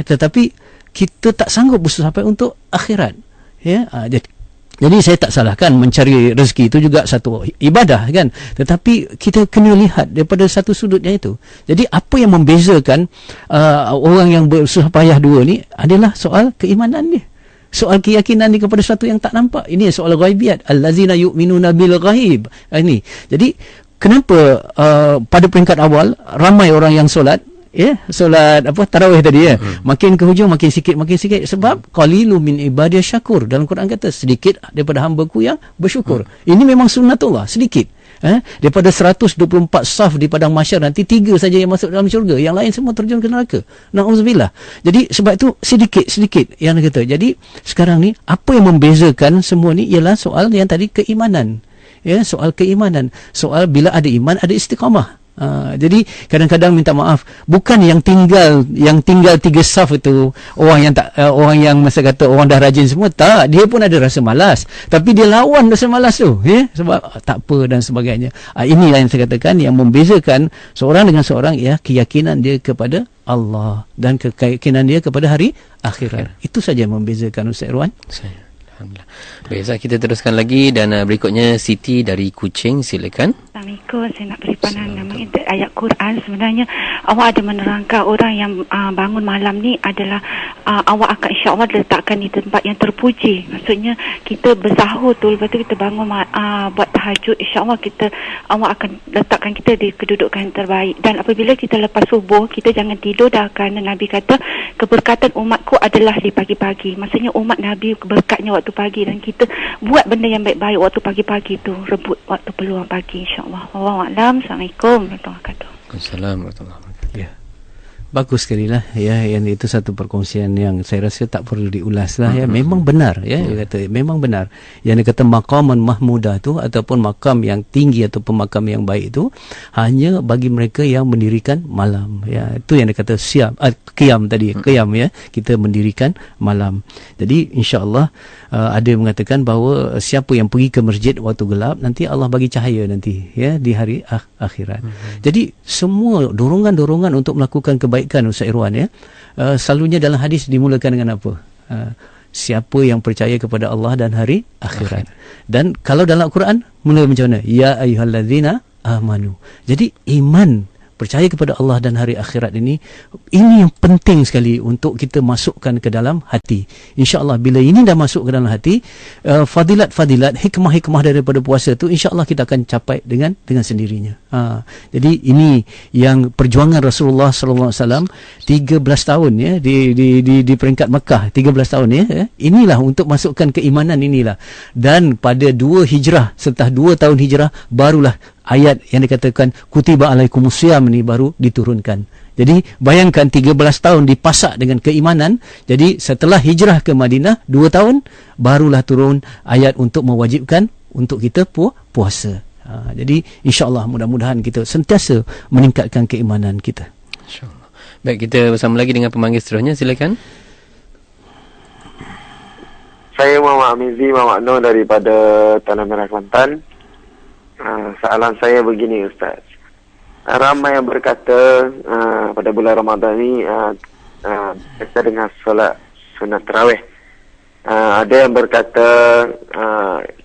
[SPEAKER 1] tetapi kita tak sanggup bersusah payah untuk akhirat. Jadi saya tak salahkan mencari rezeki itu juga satu ibadah kan, tetapi kita kena lihat daripada satu sudutnya itu. Jadi apa yang membezakan orang yang bersusah payah dua ni adalah soal keimanan dia, soal keyakinan dia kepada sesuatu yang tak nampak. Ini soal ghaibiyat, allazina yu'minuna bil ghaib. Ini jadi kenapa pada peringkat awal ramai orang yang solat solat tarawih tadi makin ke hujung makin sikit sebab qalilun min ibadiyah syakur. Dalam Quran kata sedikit daripada hamba-Ku yang bersyukur. Ini memang sunnatullah, sedikit. Daripada 124 saf di padang mahsyar nanti 3 saja yang masuk dalam syurga, yang lain semua terjun ke neraka. Na'udzubillah. Jadi sebab itu sedikit yang dia kata. Jadi sekarang ni apa yang membezakan semua ni ialah soal yang tadi keimanan. Soal keimanan, soal bila ada iman ada istiqamah. Jadi kadang-kadang minta maaf, bukan yang tinggal 3 saf itu orang yang masa kata orang dah rajin semua, tak, dia pun ada rasa malas, tapi dia lawan rasa malas tu, sebab tak apa dan sebagainya. Inilah yang saya katakan yang membezakan seorang dengan seorang, keyakinan dia kepada Allah dan keyakinan dia kepada hari akhirat. Itu saja yang membezakan Ustaz Irwan.
[SPEAKER 2] Alhamdulillah. Baik, kita teruskan lagi dan berikutnya Siti dari Kuching, silakan.
[SPEAKER 4] Assalamualaikum. Saya nak beri pandangan mengenai ayat Quran. Sebenarnya awak ada menerangkan orang yang bangun malam ni adalah awak akan insya-Allah letakkan di tempat yang terpuji. Maksudnya kita bersahur tu, lepas tu kita bangun buat tahajud, insya-Allah awak akan letakkan kita di kedudukan yang terbaik. Dan apabila kita lepas subuh, kita jangan tidur dah, kerana Nabi kata keberkatan umatku adalah di pagi-pagi. Maksudnya umat Nabi berkatnya waktu pagi, dan kita buat benda yang baik-baik waktu pagi-pagi tu, rebut waktu peluang pagi, insya-Allah. Wallahualam. Assalamualaikum warahmatullahi wabarakatuh.
[SPEAKER 2] Waalaikumsalam warahmatullahi wabarakatuh.
[SPEAKER 1] Ya. Bagus sekali lah, yang itu satu perkongsian yang saya rasa tak perlu diulas lah, memang benar, dia kata memang benar. Yang dia kata maqaman mahmudah tu, ataupun makam yang tinggi ataupun makam yang baik itu hanya bagi mereka yang mendirikan malam, itu yang dia kata qiyam tadi, qiyam, kita mendirikan malam. Jadi insya-Allah ada yang mengatakan bahawa siapa yang pergi ke masjid waktu gelap, nanti Allah bagi cahaya nanti, di hari akhirat. Jadi semua dorongan-dorongan untuk melakukan kebaikan Ustaz Irwan, selalunya dalam hadis dimulakan dengan apa? Siapa yang percaya kepada Allah dan hari akhirat. Dan kalau dalam Al-Quran mula macam mana? Ya ayyuhallazina amanu. Jadi iman, percaya kepada Allah dan hari akhirat ini yang penting sekali untuk kita masukkan ke dalam hati. InsyaAllah bila ini dah masuk ke dalam hati, fadilat-fadilat, hikmah-hikmah daripada puasa tu, insyaAllah kita akan capai dengan sendirinya. Jadi ini yang perjuangan Rasulullah SAW 13 tahun di peringkat Mekah, 13 tahun inilah untuk masukkan keimanan inilah. Dan pada 2 hijrah, setelah 2 tahun hijrah, barulah ayat yang dikatakan kutiba alaikumusiyam ni baru diturunkan. Jadi bayangkan 13 tahun dipasak dengan keimanan. Jadi setelah hijrah ke Madinah 2 tahun, barulah turun ayat untuk mewajibkan untuk kita puasa. Jadi insya-Allah mudah-mudahan kita sentiasa meningkatkan keimanan kita.
[SPEAKER 2] Insya-Allah. Baik, kita bersama lagi dengan pemanggil seterusnya, silakan.
[SPEAKER 5] Saya Muhammad Amizi Nur daripada Tanah Merah, Kelantan. Soalan saya begini, Ustaz. Ramai yang berkata pada bulan Ramadan ni kita dengan solat sunat tarawih. Ada yang berkata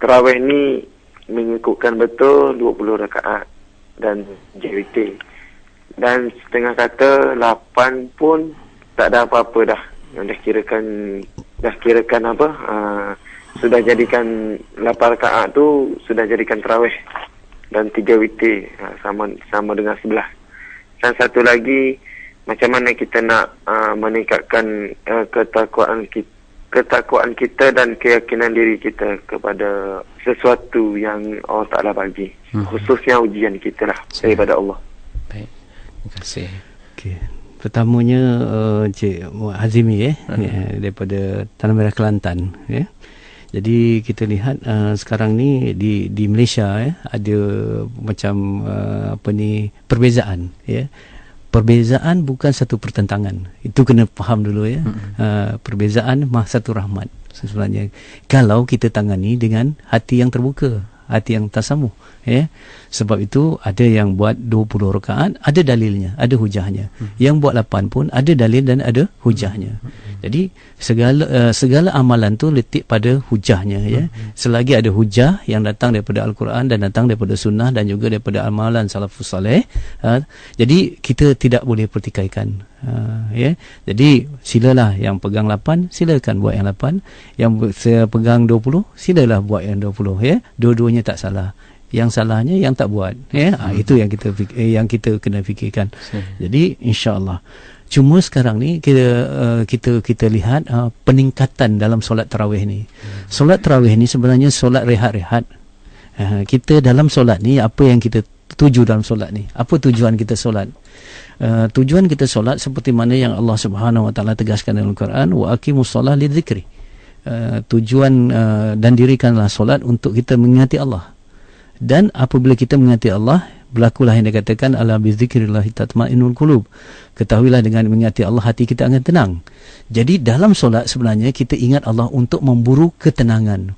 [SPEAKER 5] tarawih ni mengikutkan betul 20 rakaat dan JWT. Dan setengah kata 8 pun tak ada apa-apa dah. Yang dah kirakan apa? Sudah jadikan 8 rakaat tu sudah jadikan tarawih dan 3 witir, sama dengan 11. Dan satu lagi, macam mana kita nak meningkatkan ketakwaan kita dan keyakinan diri kita kepada sesuatu yang Allah Ta'ala bagi, khususnya ujian kita lah daripada Allah.
[SPEAKER 2] Baik, terima kasih.
[SPEAKER 1] Okay. Pertamanya Cik Hazimi daripada Tanah Merah, Kelantan. Jadi kita lihat sekarang ni di Malaysia ada macam perbezaan. Perbezaan bukan satu pertentangan. Itu kena faham dulu perbezaan satu rahmat sebenarnya. Kalau kita tangani dengan hati yang terbuka, hati yang tasamuh, sebab itu ada yang buat 20 rakaat, ada dalilnya, ada hujahnya. Yang buat 8 pun ada dalil dan ada hujahnya. Jadi segala amalan tu letak pada hujahnya, selagi ada hujah yang datang daripada Al-Quran dan datang daripada sunnah dan juga daripada amalan salafus saleh, jadi kita tidak boleh pertikaikan. Jadi silalah yang pegang 8, silakan buat yang 8. Yang pegang 20, silalah buat yang 20. Dua-duanya tak salah. Yang salahnya yang tak buat. Itu yang kita kena fikirkan. Jadi insya-Allah. Cuma sekarang ni kita lihat peningkatan dalam solat tarawih ni. Solat tarawih ni sebenarnya solat rehat-rehat. Kita dalam solat ni, apa yang kita tuju dalam solat ni? Apa tujuan kita solat? Tujuan kita solat seperti mana yang Allah Subhanahu Wa Taala tegaskan dalam Al-Quran, wa aqimus solah lidzikri. Tujuan dan dirikanlah solat untuk kita mengingati Allah. Dan apabila kita mengingati Allah, berlakulah yang dikatakan ala bizikrillahi tatmainnul qulub. Ketahuilah dengan mengingati Allah hati kita akan tenang. Jadi dalam solat sebenarnya kita ingat Allah untuk memburu ketenangan.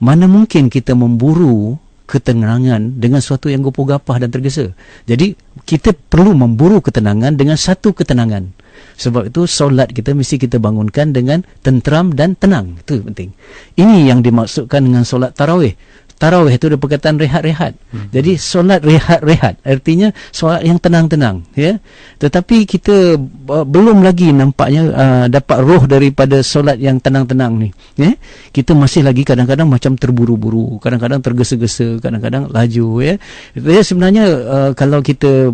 [SPEAKER 1] Mana mungkin kita memburu ketenangan dengan sesuatu yang gopoh-gapah dan tergesa. Jadi kita perlu memburu ketenangan dengan satu ketenangan. Sebab itu solat kita mesti kita bangunkan dengan tenteram dan tenang. Itu penting. Ini yang dimaksudkan dengan solat tarawih. Tarawih itu ada perkataan rehat-rehat. Jadi solat rehat-rehat artinya solat yang tenang-tenang, ya. Tetapi kita belum lagi nampaknya dapat roh daripada solat yang tenang-tenang ni, ya. Kita masih lagi kadang-kadang macam terburu-buru, kadang-kadang tergesa-gesa, kadang-kadang laju, ya. Jadi sebenarnya kalau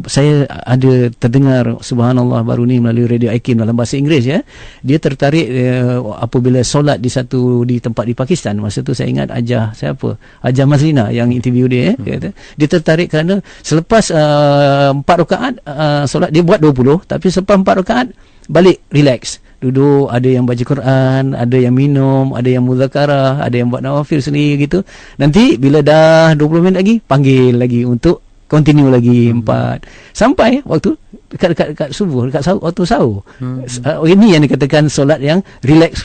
[SPEAKER 1] saya ada terdengar subhanallah baru ni melalui Radio Aikim dalam bahasa Inggeris, ya. Dia tertarik apabila solat di tempat di Pakistan. Masa tu saya ingat Ajah Mazlina yang interview dia, dia tertarik kerana selepas 4 rakaat solat dia buat 20, tapi selepas 4 rakaat balik relax, duduk, ada yang baca Quran, ada yang minum, ada yang muzakarah, ada yang buat nawafil sendiri gitu. Nanti bila dah 20 minit lagi panggil lagi untuk continue lagi 4 sampai waktu dekat subuh, dekat waktu sahur. Ini yang dikatakan solat yang relax,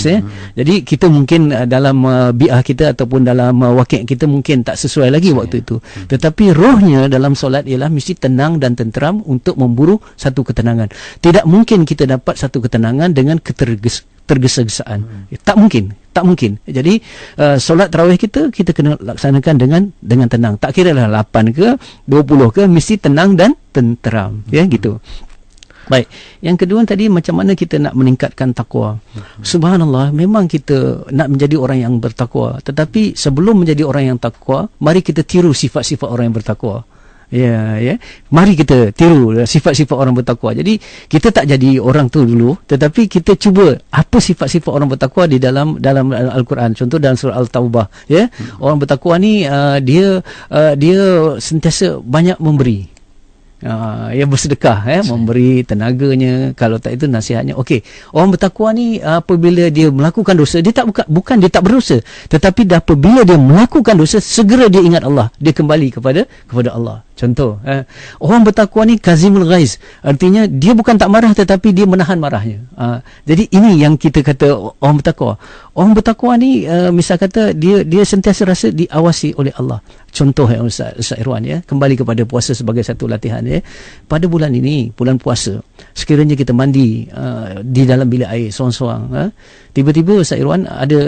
[SPEAKER 1] ya. Jadi kita mungkin dalam bi'ah kita ataupun dalam wakil kita mungkin tak sesuai lagi waktu itu. Tetapi rohnya dalam solat ialah mesti tenang dan tenteram untuk memburu satu ketenangan. Tidak mungkin kita dapat satu ketenangan dengan tergesa-gesaan. Tak mungkin. Jadi solat tarawih kita kena laksanakan dengan tenang. Tak kira lah 8 ke 20 ke, mesti tenang dan tenteram, ya, gitu. Baik, yang kedua tadi macam mana kita nak meningkatkan takwa. Subhanallah, memang kita nak menjadi orang yang bertakwa, tetapi sebelum menjadi orang yang takwa, mari kita tiru sifat-sifat orang yang bertakwa. Ya. Mari kita tiru sifat-sifat orang bertakwa. Jadi kita tak jadi orang tu dulu, tetapi kita cuba apa sifat-sifat orang bertakwa di dalam Al-Quran. Contoh dalam surah Al-Taubah, ya. Orang bertakwa ni dia sentiasa banyak memberi. Yang bersedekah, memberi tenaganya, kalau tak itu nasihatnya. Okey, orang bertakwa ni apabila dia melakukan dosa, dia bukan dia tak berdosa, tetapi apabila dia melakukan dosa, segera dia ingat Allah, dia kembali kepada Allah. Contoh, orang bertakwa ni kazimul ghaiz, artinya dia bukan tak marah tetapi dia menahan marahnya. Jadi ini yang kita kata orang bertakwa. Orang bertakwa ni misal kata dia sentiasa rasa diawasi oleh Allah. Contoh Ustaz Irwan, ya, kembali kepada puasa sebagai satu latihan, ya. Pada bulan ini, bulan puasa, sekiranya kita mandi di dalam bilik air seorang-seorang, tiba-tiba Ustaz Irwan ada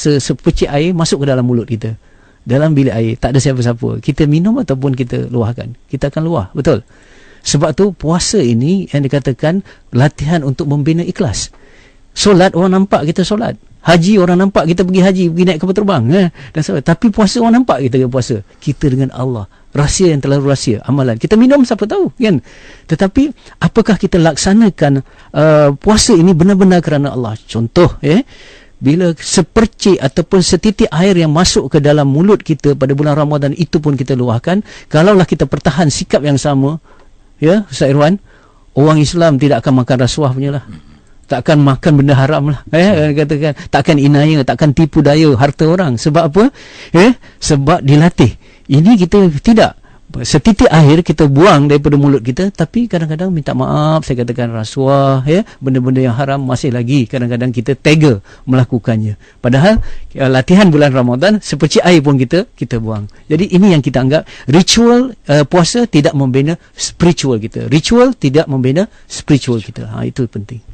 [SPEAKER 1] sepercik air masuk ke dalam mulut kita. Dalam bilik air, tak ada siapa-siapa. Kita minum ataupun kita luahkan, kita akan luah, betul? Sebab tu puasa ini yang dikatakan latihan untuk membina ikhlas. Solat orang nampak kita solat, haji orang nampak kita pergi haji, pergi naik kapal terbang, dan sebagainya. Tapi puasa orang nampak kita puasa. Kita dengan Allah, rahsia yang terlalu rahsia, amalan. Kita minum siapa tahu, kan? Tetapi apakah kita laksanakan puasa ini benar-benar kerana Allah? Contoh, bila sepercik ataupun setitik air yang masuk ke dalam mulut kita pada bulan Ramadan, itu pun kita luahkan. Kalaulah kita pertahan sikap yang sama, ya Ustaz Irwan, orang Islam tidak akan makan rasuah punya lah, tak akan makan benda haram lah, katakan, tak akan inaya, tak akan tipu daya harta orang. Sebab apa? Sebab dilatih. Ini kita tidak, setitik air kita buang daripada mulut kita, tapi kadang-kadang minta maaf, saya katakan rasuah, benda-benda yang haram masih lagi kadang-kadang kita tega melakukannya. Padahal latihan bulan Ramadan, sepercik air pun kita buang. Jadi ini yang kita anggap ritual puasa tidak membina spiritual kita. Ritual tidak membina spiritual kita. Itu penting.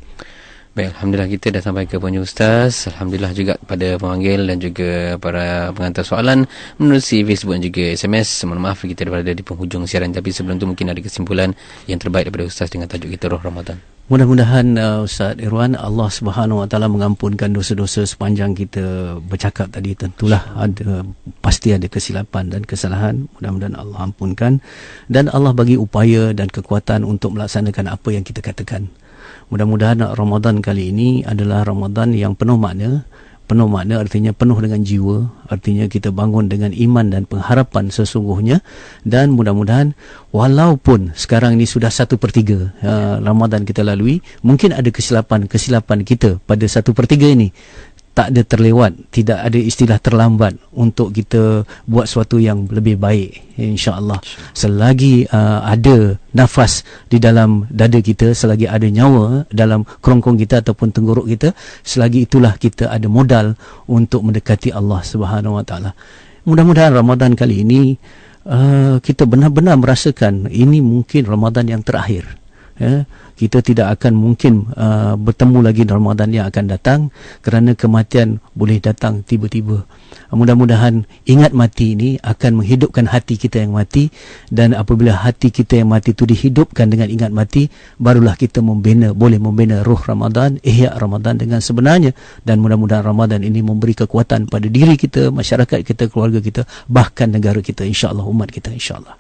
[SPEAKER 2] Baik, Alhamdulillah kita dah sampai ke penghujung Ustaz. Alhamdulillah juga pada pemanggil dan juga para pengantar soalan menerusi Facebook dan juga SMS. Mohon maaf kita berada di penghujung siaran, tapi sebelum tu mungkin ada kesimpulan yang terbaik daripada Ustaz dengan tajuk kita Roh Ramadan.
[SPEAKER 1] Mudah-mudahan Ustaz Irwan, Allah Subhanahu Wa Taala mengampunkan dosa-dosa sepanjang kita bercakap tadi. Tentulah pasti ada kesilapan dan kesalahan. Mudah-mudahan Allah ampunkan dan Allah bagi upaya dan kekuatan untuk melaksanakan apa yang kita katakan. Mudah-mudahan Ramadan kali ini adalah Ramadan yang penuh makna. Penuh makna artinya penuh dengan jiwa, artinya kita bangun dengan iman dan pengharapan sesungguhnya. Dan mudah-mudahan walaupun sekarang ini sudah 1/3 Ramadan kita lalui, mungkin ada kesilapan kita pada 1/3 ini, tak ada terlewat, tidak ada istilah terlambat untuk kita buat sesuatu yang lebih baik, insya-Allah. Selagi ada nafas di dalam dada kita, selagi ada nyawa dalam kerongkong kita ataupun tenggorok kita, selagi itulah kita ada modal untuk mendekati Allah Subhanahu Wa Taala. Mudah-mudahan Ramadan kali ini kita benar-benar merasakan ini mungkin Ramadan yang terakhir. Kita tidak akan mungkin bertemu lagi di Ramadan yang akan datang, kerana kematian boleh datang tiba-tiba. Mudah-mudahan ingat mati ini akan menghidupkan hati kita yang mati, dan apabila hati kita yang mati itu dihidupkan dengan ingat mati, barulah kita boleh membina ruh Ramadan, ihya Ramadan dengan sebenarnya. Dan mudah-mudahan Ramadan ini memberi kekuatan pada diri kita, masyarakat kita, keluarga kita, bahkan negara kita, insya-Allah, umat kita, insya-Allah.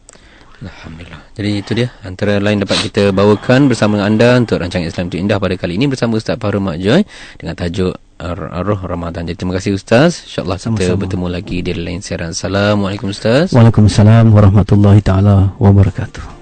[SPEAKER 2] Alhamdulillah. Jadi itu dia antara lain dapat kita bawakan bersama dengan anda untuk rancangan Islam itu Indah pada kali ini bersama Ustaz Fahrul Mak Joy dengan tajuk Ruh Ramadan. Jadi terima kasih Ustaz. InsyaAllah kita bertemu lagi di lain siaran. Assalamualaikum Ustaz.
[SPEAKER 1] Waalaikumsalam warahmatullahi taala wabarakatuh.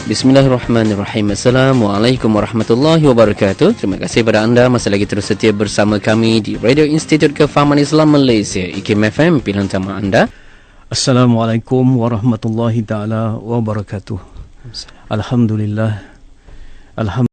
[SPEAKER 2] Bismillahirrahmanirrahim. Assalamualaikum warahmatullahi wabarakatuh. Terima kasih kepada anda masih lagi terus setia bersama kami di Radio Institut Kefahaman Islam Malaysia, IKIM FM, pilihan utama anda.
[SPEAKER 1] Assalamualaikum warahmatullahi taala wabarakatuh. Alhamdulillah.